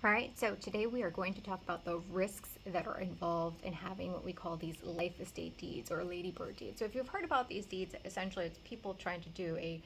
All right, so today we are going to talk about the risks that are involved in having what we call these life estate deeds or ladybird deeds. So if you've heard about these deeds, essentially it's people trying to do a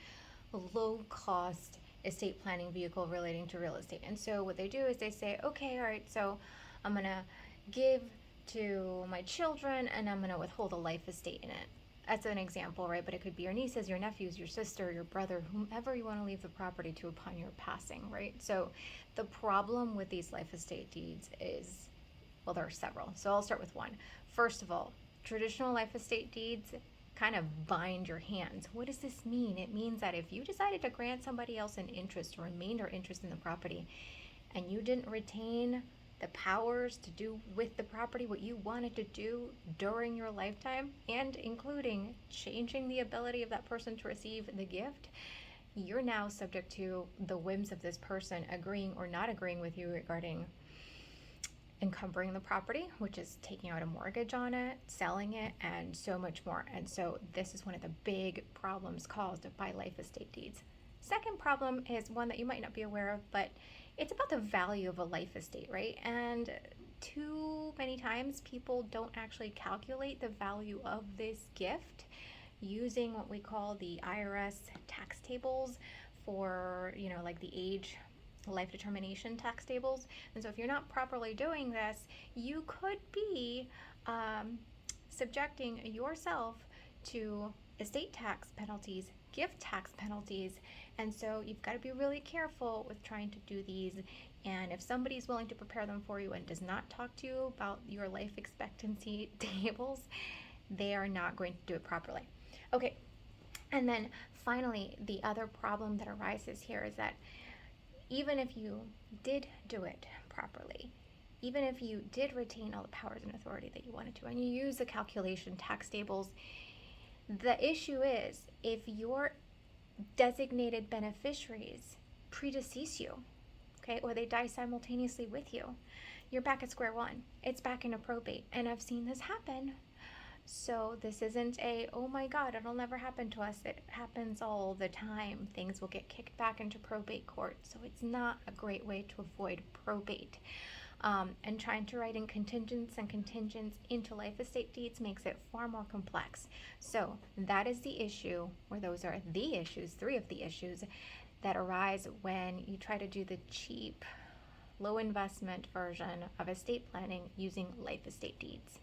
low cost estate planning vehicle relating to real estate. And so what they do is they say, okay, all right, so I'm going to give to my children and I'm going to withhold a life estate in it. That's an example, right? But it could be your nieces, your nephews, your sister, your brother, whomever you want to leave the property to upon your passing, right? So the problem with these life estate deeds is, well, there are several. So I'll start with one. First of all, traditional life estate deeds kind of bind your hands. What does this mean? It means that if you decided to grant somebody else an interest or remainder interest in the property and you didn't retain the powers to do with the property what you wanted to do during your lifetime, and including changing the ability of that person to receive the gift, you're now subject to the whims of this person agreeing or not agreeing with you regarding encumbering the property, which is taking out a mortgage on it, selling it, and so much more. And so this is one of the big problems caused by life estate deeds. Second problem is one that you might not be aware of, but it's about the value of a life estate, right? And too many times people don't actually calculate the value of this gift using what we call the IRS tax tables for, like the age life determination tax tables. And so if you're not properly doing this, you could be subjecting yourself to estate tax penalties, gift tax penalties. And so you've got to be really careful with trying to do these. And if somebody's willing to prepare them for you and does not talk to you about your life expectancy tables, they are not going to do it properly. Okay, and then finally, the other problem that arises here is that even if you did do it properly, even if you did retain all the powers and authority that you wanted to, and you use the calculation tax tables, the issue is if your designated beneficiaries predecease you, okay, or they die simultaneously with you, you're back at square one. It's back into probate. And I've seen this happen. So this isn't oh my God, it'll never happen to us. It happens all the time. Things will get kicked back into probate court. So it's not a great way to avoid probate. And trying to write in contingents into life estate deeds makes it far more complex. So that is the issue, or those are the issues, three of the issues that arise when you try to do the cheap, low investment version of estate planning using life estate deeds.